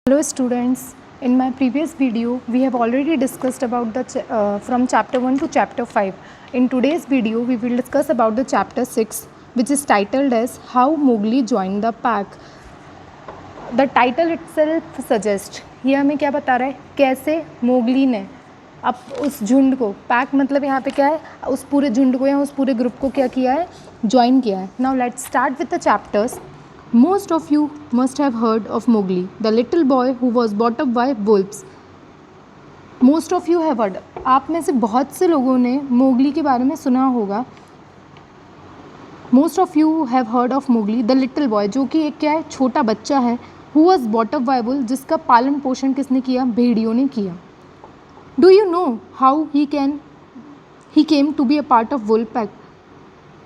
Hello students, in my previous video we have already discussed about the from chapter 1 to chapter 5. In today's video we will discuss about the chapter 6 which is titled as How Mowgli Joined the Pack. The title itself suggests ये हमें क्या बता रहा है कैसे Mowgli ने अब उस झुंड को पैक मतलब यहाँ पे क्या है उस पूरे झुंड को या उस पूरे ग्रुप को क्या किया है ज्वाइन किया है. Now let's start with the chapters. Most of you must have heard of Mowgli, the little boy who was brought up by wolves. Most of you have heard. आप में से बहुत से लोगों ने मोगली के बारे में सुना होगा. Most of you have heard of Mowgli, the little boy, जो कि एक क्या है छोटा बच्चा है. Who was brought up by wolves, जिसका पालन पोषण किसने किया? भेड़ियों ने किया. Do you know how he came to be a part of wolf pack?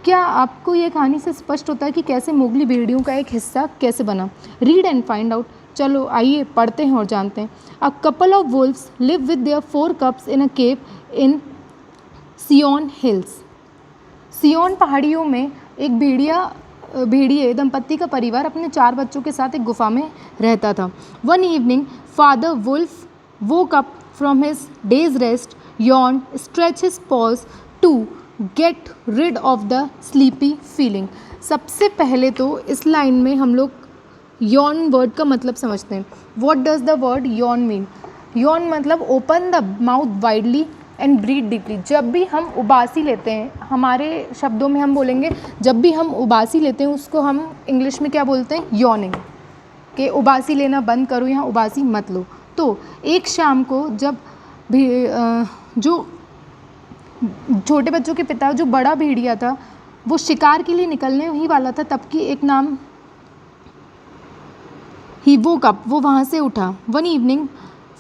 क्या आपको ये कहानी से स्पष्ट होता है कि कैसे मोगली भेड़ियों का एक हिस्सा कैसे बना? Read and find out. चलो आइए पढ़ते हैं और जानते हैं. A couple of wolves live with their 4 cubs in a cave in Seeonee hills. Seeonee पहाड़ियों में एक भेड़िए दंपत्ति का परिवार अपने 4 बच्चों के साथ एक गुफा में रहता था. One evening Father Wolf woke up from his day's rest, yawned, stretched his paws to get rid of the sleepy feeling. सबसे पहले तो इस लाइन में हम लोग यॉन वर्ड का मतलब समझते हैं. What does the word yawn mean? Yawn मतलब open the mouth widely and breathe deeply. जब भी हम उबासी लेते हैं, हमारे शब्दों में हम बोलेंगे जब भी हम उबासी लेते हैं उसको हम इंग्लिश में क्या बोलते हैं? यॉनिंग. कि उबासी लेना बंद करो या उबासी मत लो. तो एक शाम को जब भी जो छोटे बच्चों के पिता जो बड़ा भेड़िया था वो शिकार के लिए निकलने ही वाला था तब कि एक नाम ही वोक अप, वो वहाँ से उठा. One evening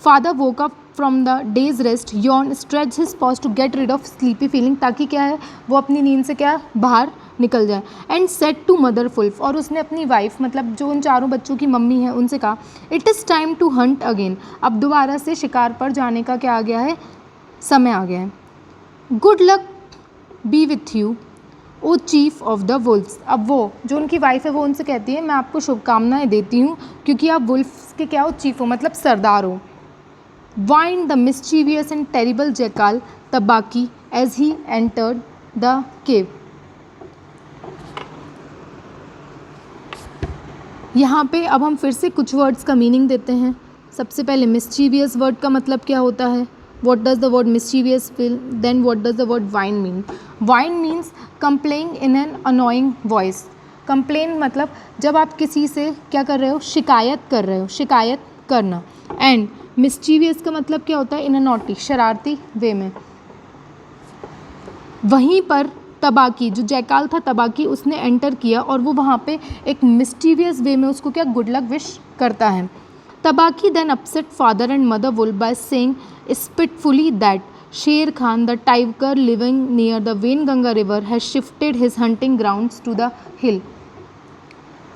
father woke up from the day's rest, yawn, stretch his paws to get rid of sleepy feeling, ताकि क्या है वो अपनी नींद से क्या बाहर निकल जाए. And said to mother wolf, और उसने अपनी वाइफ मतलब जो उन चारों बच्चों की मम्मी है उनसे कहा, it is time to hunt again. अब दोबारा से शिकार पर जाने का क्या आ गया है? समय आ गया है. Good luck be with you O chief of the wolves. अब वो जो उनकी वाइफ है वो उनसे कहती है मैं आपको शुभकामनाएं देती हूँ क्योंकि आप वुल्फ्स के क्या हो? चीफ हो, मतलब सरदार हो. Wind the mischievous and terrible jackal Tabaqui as he entered the cave. यहाँ पे अब हम फिर से कुछ वर्ड्स का मीनिंग देते हैं. सबसे पहले मिस्चीवियस वर्ड का मतलब क्या होता है? What does the word mischievous feel? Then what does the word whine mean? Whine means complaining in an annoying voice. Complain मतलब जब आप किसी से क्या कर रहे हो? शिकायत कर रहे हो, शिकायत करना. And mischievous का मतलब क्या होता है? in a naughty, शरारती वे में. वहीं पर तबाकी, जो जैकाल था तबाकी, उसने एंटर किया और वो वहाँ पे एक मिस्चीवियस वे में उसको क्या गुड लक विश करता है. Tabaki then upset father and mother wolf by saying spitefully that Sher Khan, the tiger living near the Wainganga river, has shifted his hunting grounds to the hill.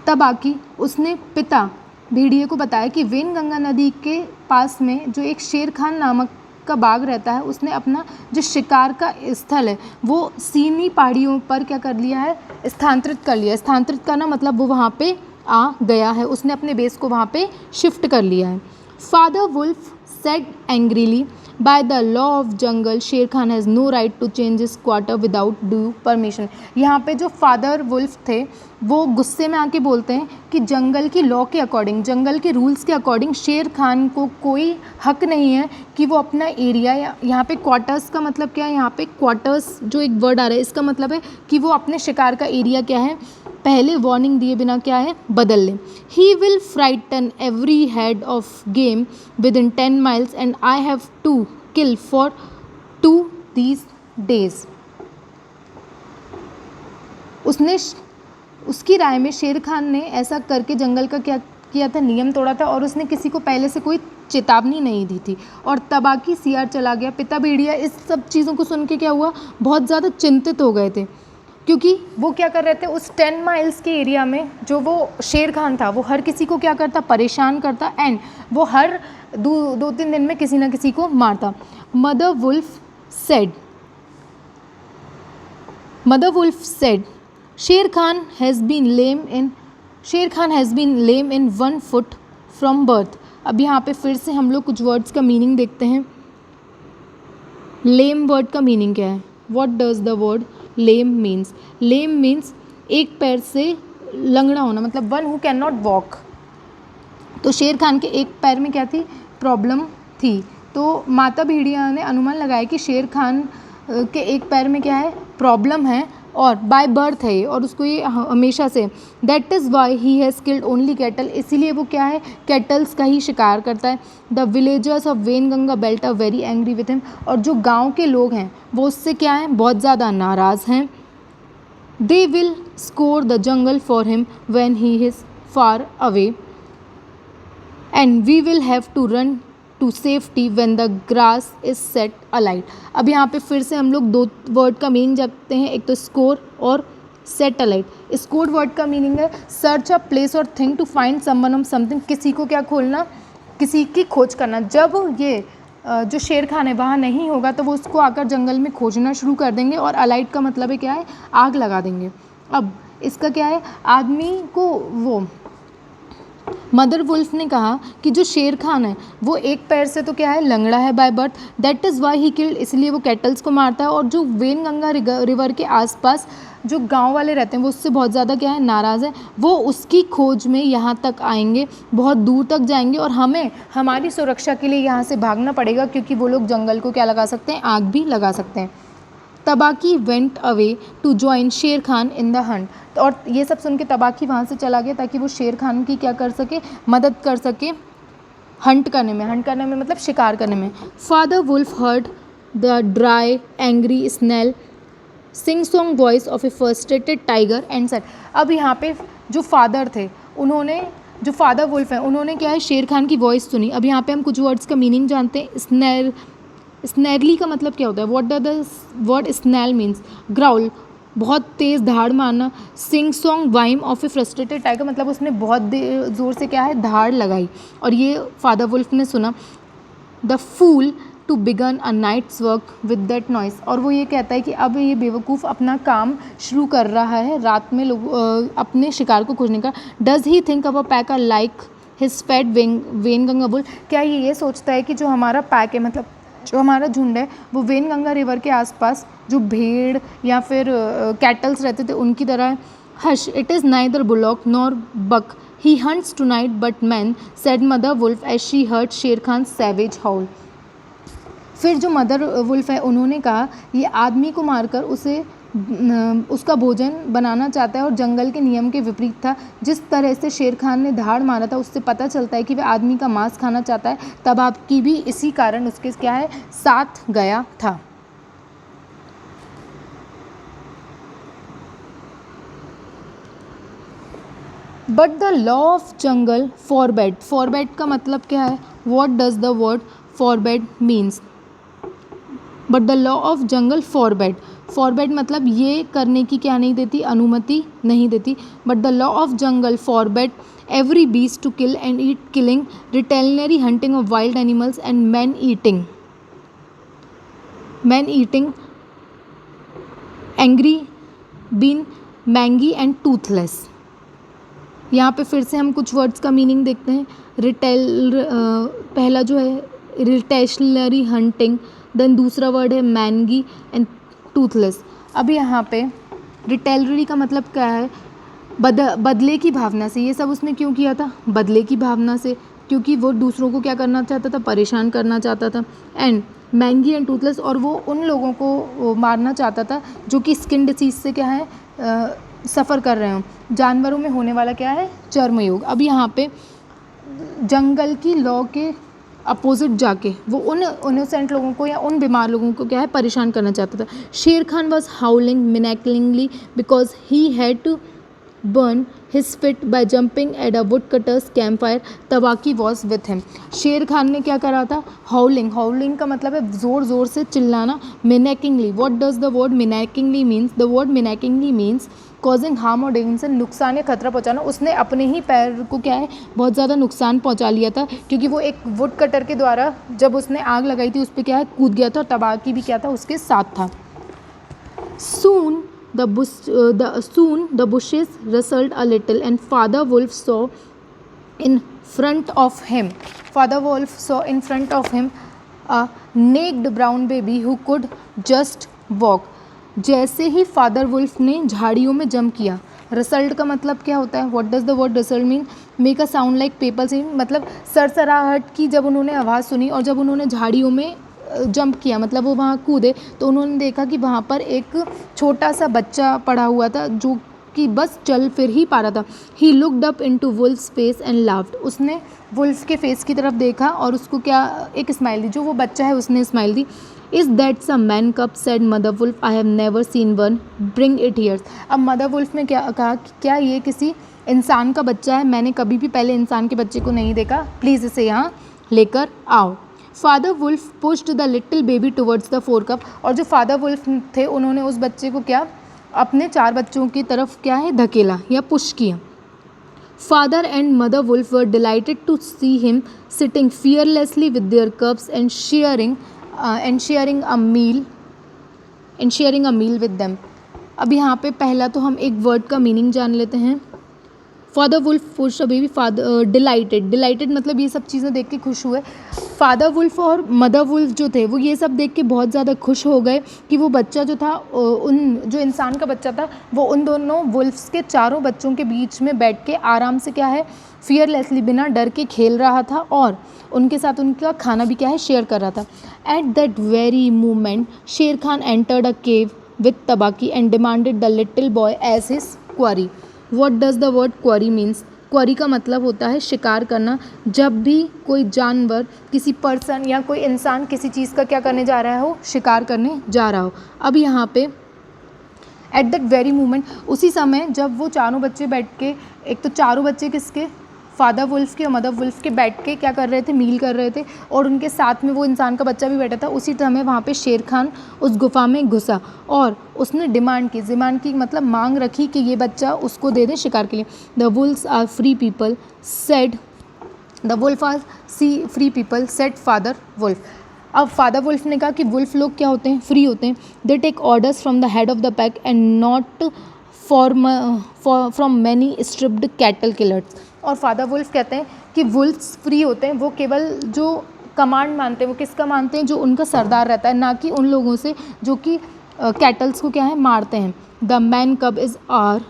तबाकी उसने पिता भेड़िए को बताया कि वेनगंगा नदी के पास में जो एक शेर खान नामक का बाग रहता है उसने अपना जो शिकार का स्थल है वो सीनी पहाड़ियों पर क्या कर लिया है? स्थानांतरित कर लिया. स्थानांतरित करना मतलब वो वहाँ पे आ गया है, उसने अपने बेस को वहाँ पे शिफ्ट कर लिया है. Father wolf said angrily, by the law of jungle Shere Khan has no right to change his quarter without due permission. यहाँ पे जो फादर वुल्फ थे वो गुस्से में आके बोलते हैं कि जंगल की लॉ के अकॉर्डिंग, जंगल के रूल्स के अकॉर्डिंग शेर खान को कोई हक नहीं है कि वो अपना एरिया या यहाँ पे क्वार्टर्स का मतलब क्या है? यहाँ पे क्वार्टर्स जो एक वर्ड आ रहा है इसका मतलब है कि वो अपने शिकार का एरिया क्या है पहले वार्निंग दिए बिना क्या है बदल लें. He will frighten every head of game within 10 miles and I have to kill for 2 these days. उसकी राय में शेर खान ने ऐसा करके जंगल का क्या किया था? नियम तोड़ा था और उसने किसी को पहले से कोई चेतावनी नहीं दी थी. और तबाकी सियार चला गया. पिता भेड़िया इस सब चीज़ों को सुन के क्या हुआ? बहुत ज़्यादा चिंतित हो गए थे क्योंकि वो क्या कर रहे थे उस 10 miles के एरिया में जो वो शेर खान था वो हर किसी को क्या करता? परेशान करता. एंड वो हर 2-3 दिन में किसी ना किसी को मारता. Mother wolf said Shere Khan has been lame in 1 foot from birth. अब यहाँ पे फिर से हम लोग कुछ वर्ड्स का मीनिंग देखते हैं। लेम वर्ड का मीनिंग क्या है? What does the word lame means? Lame means एक पैर से लंगड़ा होना, मतलब one who can not walk. तो शेर खान के एक पैर में क्या थी? प्रॉब्लम थी। तो माता भेड़िया ने अनुमान लगाया कि शेर खान के एक पैर में क्या है? प्रॉब्लम है, और बाय बर्थ है ये, और उसको ये हमेशा से, that is why he has killed only cattle, इसीलिए वो क्या है? कैटल्स का ही शिकार करता है। The villagers of Waingunga belt are very angry with him, और जो गांव के लोग हैं वो उससे क्या है? बहुत ज़्यादा नाराज़ हैं। They will scour the jungle for him when he is far away, and we will have to run to safety when the grass is set alight. अब यहाँ पे फिर से हम लोग दो वर्ड का मीनिंग जानते हैं, एक तो स्कोर और सेट अलाइट। स्कोर वर्ड का मीनिंग है search a place or thing to find someone of something, किसी को क्या खोलना? किसी की खोज करना। जब ये जो शेर खान है वहाँ नहीं होगा तो वो उसको आकर जंगल में खोजना शुरू कर देंगे, और अलाइट का मतलब है क्या है? आग लगा देंगे। अब इसका क्या है? आदमी को वो मदर वुल्फ ने कहा कि जो शेर खान है वो एक पैर से तो क्या है? लंगड़ा है by birth, that is why he killed, इसलिए वो कैटल्स को मारता है। और जो वेनगंगा रिवर के आसपास जो गांव वाले रहते हैं वो उससे बहुत ज़्यादा क्या है? नाराज़ है। वो उसकी खोज में यहाँ तक आएंगे, बहुत दूर तक जाएंगे, और हमें हमारी सुरक्षा के लिए यहाँ से भागना पड़ेगा, क्योंकि वो लोग जंगल को क्या लगा सकते हैं? आग भी लगा सकते हैं। Tabaqui went away to join Shere Khan in the Hunt, और ये सब सुन के तबाकी वहाँ से चला गया ताकि वो शेर खान की क्या कर सके? मदद कर सके हंट करने में। हंट करने में मतलब शिकार करने में। Father wolf heard the dry angry snarl sing song voice of a frustrated tiger and said. अब यहाँ पे जो फादर थे उन्होंने, जो फादर वुल्फ हैं उन्होंने क्या है? शेर खान की वॉइस सुनी। अब यहाँ पे हम कुछ वर्ड्स का मीनिंग जानते हैं। स्नैरली का मतलब क्या होता है? What does the word snail means? Growl, बहुत तेज़ धाड़ मारना। Sing song whine of a frustrated tiger, मतलब उसने बहुत ज़ोर से क्या है? धाड़ लगाई, और ये फादर वुल्फ ने सुना। The fool to begin a night's work with that noise, और वो ये कहता है कि अब ये बेवकूफ़ अपना काम शुरू कर रहा है रात में लोग अपने शिकार को खोजने का। Does he think our pack are like his fat Waingunga bull, क्या ये सोचता है कि जो हमारा पैक है, मतलब जो हमारा झुंड है, वो वेनगंगा रिवर के आसपास जो भेड़ या फिर कैटल्स रहते थे उनकी तरह है? Hush, it is neither bullock nor buck, he hunts tonight but man, said mother wolf as she heard Shere Khan savage हाउल। फिर जो मदर वुल्फ है उन्होंने कहा ये आदमी को मारकर उसे उसका भोजन बनाना चाहता है, और जंगल के नियम के विपरीत था। जिस तरह से शेर खान ने धाड़ मारा था उससे पता चलता है कि वह आदमी का मांस खाना चाहता है। तब आपकी भी इसी कारण उसके क्या है? साथ गया था। But the law of jungle forbade, forbade का मतलब क्या है? What does the word forbade means? But the law of jungle forbade, forbade मतलब ये करने की क्या नहीं देती? अनुमति नहीं देती। But the law of jungle forbade every beast to kill and eat, killing, रिटेलिनरी hunting of wild animals and man eating angry, been, mangy and toothless. यहाँ पे फिर से हम कुछ वर्ड्स का मीनिंग देखते हैं। पहला जो है रिटेशनरी हंटिंग, देन दूसरा वर्ड है मैंगी एंड टूथलेस। अब यहाँ पे रिटेलरी का मतलब क्या है? बदले की भावना से। ये सब उसने क्यों किया था? बदले की भावना से, क्योंकि वो दूसरों को क्या करना चाहता था? परेशान करना चाहता था। एंड मैंगी एंड टूथलेस, और वो उन लोगों को मारना चाहता था जो कि स्किन डिसीज़ से क्या है? सफ़र कर रहे हो। जानवरों में होने वाला क्या है? चर्मयोग। अब यहाँ पे जंगल की लॉ के अपोजिट जाके वो उन इनोसेंट लोगों को या उन बीमार लोगों को क्या है? परेशान करना चाहता था। Shere Khan was howling menacingly because he had to burn his feet by jumping at a wood cutters camp fire, Tabaqui was with him. Shere Khan ने क्या करा था? हाउलिंग, हाउलिंग का मतलब है ज़ोर ज़ोर से चिल्लाना। Menacingly, what does the word menacingly means? The word menacingly means causing harm और डेंजर, नुकसान या खतरा पहुंचाना। उसने अपने ही पैर को क्या है? बहुत ज़्यादा नुकसान पहुंचा लिया था, क्योंकि वो एक वुड कटर के द्वारा जब उसने आग लगाई थी उस पर क्या है? कूद गया था, और तबाकी भी क्या था? उसके साथ था। Soon the bushes rustled a little, and Father Wolf saw in front of him, father wolf saw in front of him a naked brown baby who could just walk. जैसे ही फादर वुल्फ ने झाड़ियों में jump किया, result का मतलब क्या होता है, what does the word rustle mean, make a sound like paper seen, मतलब सरसराहट की जब उन्होंने आवाज़ सुनी और जब उन्होंने झाड़ियों में जंप किया, मतलब वो वहाँ कूदे, तो उन्होंने देखा कि वहाँ पर एक छोटा सा बच्चा पड़ा हुआ था जो कि बस चल फिर ही पा रहा था. He looked up into wolves face and laughed. उसने वुल्फ के फेस की तरफ देखा और उसको क्या एक स्माइल दी, जो वो बच्चा है उसने स्माइल दी. Is that some man cub said mother wolf, I have never seen one, bring it here. अब मदर वुल्फ ने क्या कहा कि क्या ये किसी इंसान का बच्चा है, मैंने कभी भी पहले इंसान के बच्चे को नहीं देखा, प्लीज़ इसे यहाँ लेकर आओ. Father wolf pushed the little baby towards the 4 cub. और जो फादर वुल्फ थे उन्होंने उस बच्चे को क्या अपने 4 बच्चों की तरफ क्या है धकेला या पुश किया. Father and Mother Wolf were delighted to see him sitting fearlessly with their cubs and sharing a meal with them. अब यहाँ पे पहला तो हम एक वर्ड का मीनिंग जान लेते हैं. Father wolf push a baby, father delighted मतलब ये सब चीज़ें देख के खुश हुए. फादर वुल्फ और मदर वुल्फ जो थे वो ये सब देख के बहुत ज़्यादा खुश हो गए कि वो बच्चा जो था, उन जो इंसान का बच्चा था, वो उन दोनों वुल्फ्स के 4 बच्चों के बीच में बैठ के आराम से क्या है फियरलेसली बिना डर के खेल रहा था और उनके साथ उनका खाना भी क्या है शेयर कर रहा था. At that very moment Shere Khan entered a cave with Tabaqui and demanded the little boy as his quarry. What does the word quarry means, quarry का मतलब होता है शिकार करना. जब भी कोई जानवर, किसी पर्सन या कोई इंसान किसी चीज़ का क्या करने जा रहा हो, शिकार करने जा रहा हो. अब यहाँ पे एट दैट वेरी मोमेंट, उसी समय जब वो चारों बच्चे बैठ के, एक तो चारों बच्चे किसके, फादर वुल्फ के और मदर वुल्फ के बैठ के क्या कर रहे थे, मील कर रहे थे और उनके साथ में वो इंसान का बच्चा भी बैठा था. उसी समय वहाँ पे शेर खान उस गुफा में घुसा और उसने डिमांड की मतलब मांग रखी कि ये बच्चा उसको दे दे शिकार के लिए. The wolves are free people said said father wolf. अब फादर वुल्फ ने कहा कि वुल्फ लोग क्या होते हैं, फ्री होते हैं. They take orders from the head of the pack and not from many striped cattle killers. और फादर वुल्फ कहते हैं कि वुल्फ्स फ्री होते हैं, वो केवल जो कमांड मानते हैं, वो किसका मानते हैं, जो उनका सरदार रहता है, ना कि उन लोगों से जो कि कैटल्स को क्या है मारते हैं. The man cub is ours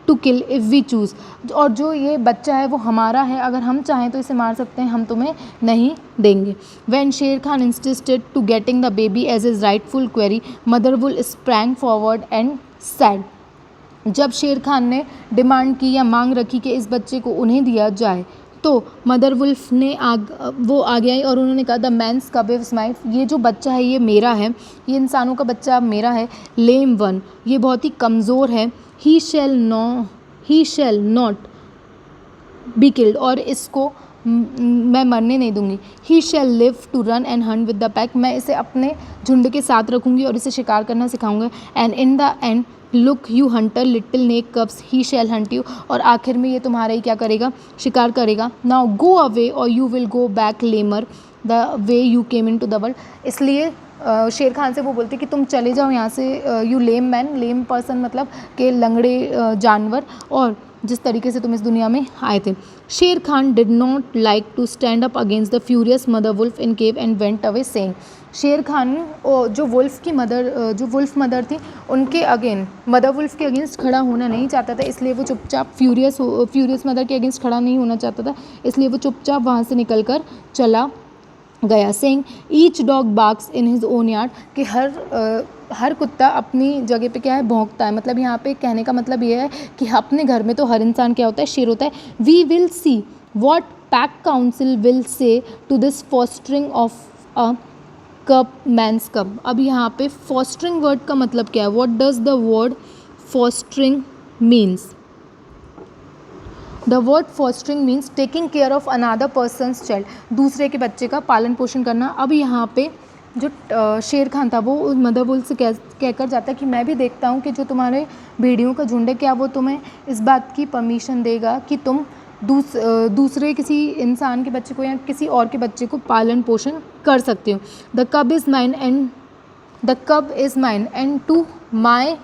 to kill if we choose. और जो ये बच्चा है वो हमारा है, अगर हम चाहें तो इसे मार सकते हैं, हम तुम्हें नहीं देंगे. When Shere Khan insisted to getting the baby as his rightful quarry, mother wolf sprang forward and said. जब शेर खान ने डिमांड की या मांग रखी कि इस बच्चे को उन्हें दिया जाए, तो मदर वुल्फ ने वो आगे आई और उन्होंने कहा द मैन्स कब इज माई, ये जो बच्चा है ये मेरा है, ये इंसानों का बच्चा मेरा है. लेम वन, ये बहुत ही कमज़ोर है. He shall not be killed, और इसको मैं मरने नहीं दूंगी. He shall live to run and hunt with the pack, मैं इसे अपने झुंड के साथ रखूँगी और इसे शिकार करना सिखाऊंगा. And in the end look you hunter little neck cubs, he shall hunt you, और आखिर में ये तुम्हारा ही क्या करेगा, शिकार करेगा. Now go away or you will go back lamer the way you came into the world. इसलिए शेर खान से वो बोलते कि तुम चले जाओ यहाँ से, you lame man, lame person मतलब के लंगड़े जानवर, और जिस तरीके से तुम इस दुनिया में आए थे. Shere Khan did not like to stand up against the furious mother wolf in cave and went away saying. Shere Khan जो वुल्फ मदर थी उनके मदर वुल्फ के अगेंस्ट खड़ा होना नहीं चाहता था, इसलिए वो चुपचाप फ्यूरियस मदर के अगेंस्ट खड़ा नहीं होना चाहता था, इसलिए वो चुपचाप वहाँ से निकल कर चला गया. Saying each dog barks in his own yard, कि हर कुत्ता अपनी जगह पे क्या है भौंकता है. मतलब यहाँ पे कहने का मतलब ये है कि अपने घर में तो हर इंसान क्या होता है, शेर होता है. We will see what pack council will say to this fostering of a cub man's cub. अब यहाँ पे फॉस्टरिंग वर्ड का मतलब क्या है, what does the word fostering means. The word fostering means taking care of another person's child, दूसरे के बच्चे का पालन पोषण करना. अब यहाँ पे जो शेर खान था वो मदर वुल्फ से कहकर जाता है कि मैं भी देखता हूँ कि जो तुम्हारे भेड़ियों का झुंड है, क्या वो तुम्हें इस बात की परमिशन देगा कि तुम दूसरे किसी इंसान के बच्चे को या किसी और के बच्चे को पालन पोषण कर सकते हो. The cub is mine and to my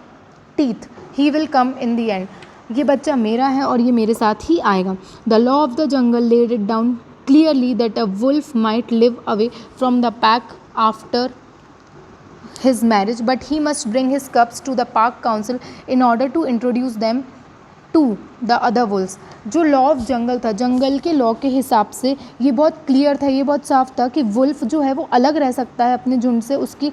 teeth he will come in the end. ये बच्चा मेरा है और ये मेरे साथ ही आएगा। The law of the jungle laid it down clearly that a wolf might live away from the pack after his marriage, but he must bring his cubs to the park council in order to introduce them to the other wolves। जो law of जंगल था, जंगल के law के हिसाब से ये बहुत clear था, ये बहुत साफ था कि वुल्फ जो है वो अलग रह सकता है अपने झुंड से उसकी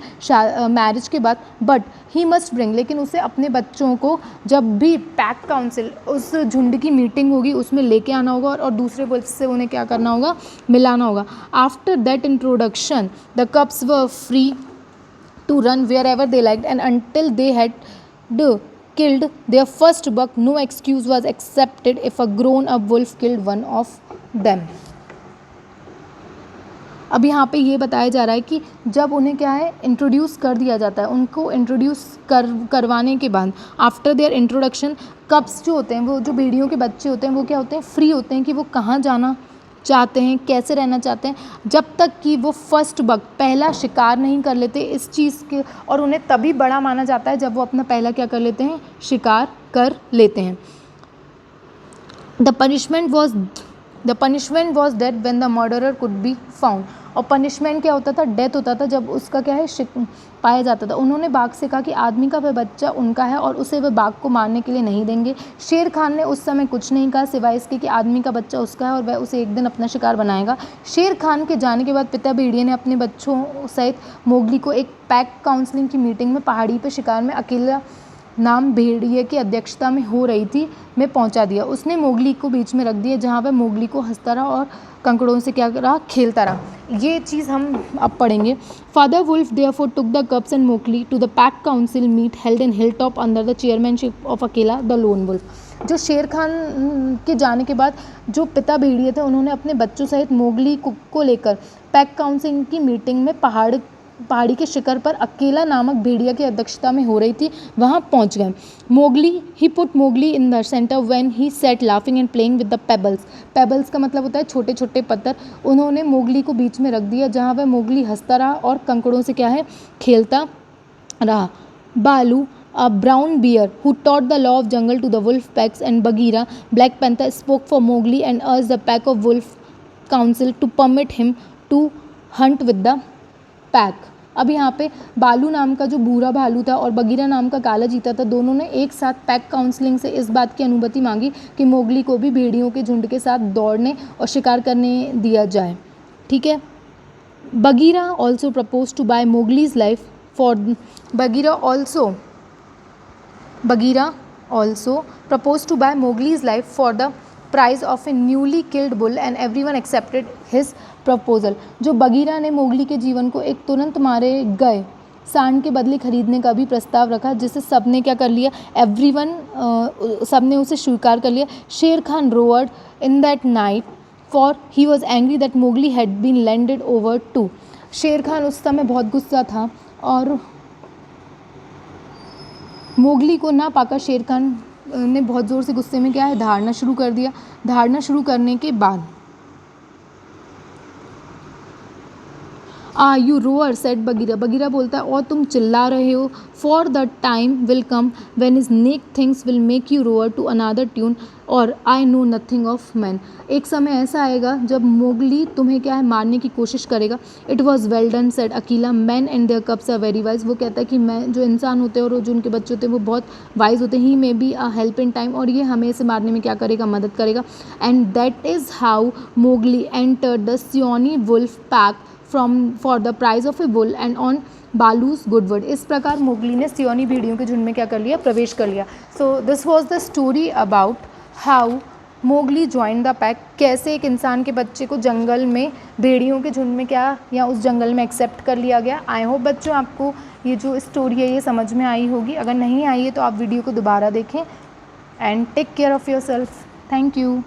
मैरिज के बाद, बट ही मस्ट ब्रिंग, लेकिन उसे अपने बच्चों को जब भी पैक काउंसिल उस झुंड की मीटिंग होगी उसमें लेके आना होगा और दूसरे वुल्फ से उन्हें क्या करना होगा, मिलाना होगा। After that introduction the cups were free to run wherever they liked, and until they had killed their first buck, no excuse was accepted if a grown-up wolf killed one of them। अब यहाँ पे ये बताया जा रहा है कि जब उन्हें क्या है इंट्रोड्यूस कर दिया जाता है, उनको इंट्रोड्यूस करवाने के बाद आफ्टर देयर इंट्रोडक्शन कप्स जो होते हैं, वो जो भेड़ियों के बच्चे होते हैं, वो क्या होते हैं, फ्री होते हैं कि वो कहाँ जाना चाहते हैं, कैसे रहना चाहते हैं, जब तक कि वो फर्स्ट बक पहला शिकार नहीं कर लेते इस चीज़ के। और उन्हें तभी बड़ा माना जाता है जब वो अपना पहला क्या कर लेते हैं, शिकार कर लेते हैं। The punishment was death when the murderer could be found. और पनिशमेंट क्या होता था, डेथ होता था जब उसका क्या है पाया जाता था। उन्होंने बाघ से कहा कि आदमी का वह बच्चा उनका है और उसे वह बाघ को मारने के लिए नहीं देंगे। शेर खान ने उस समय कुछ नहीं कहा सिवाय इसके कि आदमी का बच्चा उसका है और वह उसे एक दिन अपना शिकार बनाएगा। शेर खान के जाने के बाद पिता भेड़िए ने अपने बच्चों सहित मोगली को एक पैक काउंसलिंग की मीटिंग में पहाड़ी पर शिकार में अकेला नाम भेड़िए की अध्यक्षता में हो रही थी में पहुंचा दिया। उसने मोगली को बीच में रख दिया जहां वह मोगली को हंसता रहा और कंकड़ों से क्या रहा, खेलता रहा। ये चीज़ हम अब पढ़ेंगे। Father wolf therefore took the cubs and Mowgli to the pack council meet held in hill top under the chairmanship of Akela the lone wolf. जो शेर खान के जाने के बाद जो पिता भेड़िए थे उन्होंने अपने बच्चों सहित मोगली को लेकर पैक काउंसिल की मीटिंग में पहाड़ी के शिखर पर अकेला नामक भेड़िया की अध्यक्षता में हो रही थी वहां पहुंच गए। Mowgli he put Mowgli in the centre when he sat laughing and playing with the pebbles. Pebbles का मतलब होता है छोटे छोटे पत्थर। उन्होंने मोगली को बीच में रख दिया जहां वह मोगली हंसता रहा और कंकड़ों से क्या है, खेलता रहा। बालू a brown bear who taught the law of jungle to the wolf packs, and Bagheera Black Panther spoke for Mowgli and urged the pack of wolf council to permit him to hunt with the pack। अब यहाँ पे बालू नाम का जो भूरा भालू था और बगीरा नाम का काला चीता था, दोनों ने एक साथ पैक काउंसलिंग से इस बात की अनुमति मांगी कि मोगली को भी भेड़ियों के झुंड के साथ दौड़ने और शिकार करने दिया जाए। ठीक है। Bagheera also propose to buy Mowgli's life for Bagheera also proposed to buy Mowgli's life for the price of a newly killed bull, and everyone accepted his proposal। जो बगीरा ने मोगली के जीवन को एक तुरंत मारे गए सांड के बदले खरीदने का भी प्रस्ताव रखा, जिसे सबने क्या कर लिया, सबने उसे स्वीकार कर लिया। शेर Khan roared in that night for he was angry that Mowgli had been landed over to। शेर खान उस समय बहुत गुस्सा था और मोगली को ना पाकर शेर खान ने बहुत ज़ोर से गुस्से में क्या है, धारना शुरू कर दिया। धारना शुरू करने के बाद you roar said Bagheera, Bagheera बोलता है और तुम चिल्ला रहे हो। For the time will come when his neck things will make you roar to another tune और I know nothing of man. एक समय ऐसा आएगा जब मोगली तुम्हें क्या है, मारने की कोशिश करेगा। It was well done said Akela, man and their cubs are very wise. वो कहता है कि मैं जो इंसान होते हैं और जो उनके बच्चे होते हैं वो बहुत वाइज होते हैं। He may be a help in time, और ये हमें इसे मारने में क्या करेगा, मदद करेगा। And that is how Mowgli entered the Seeonee wolf pack for the price of a bull and on Balu's Goodwood। इस प्रकार मोगली ने सियोनी भेड़ियों के झुंड में क्या कर लिया, प्रवेश कर लिया। So this was the story about how Mowgli join the pack. कैसे एक इंसान के बच्चे को जंगल में भेड़ियों के झुंड में क्या या उस जंगल में एक्सेप्ट कर लिया गया। आई होप बच्चों आपको ये जो स्टोरी है ये समझ में आई होगी। अगर नहीं आई है तो आप वीडियो को दोबारा देखें and take care of yourself. Thank you.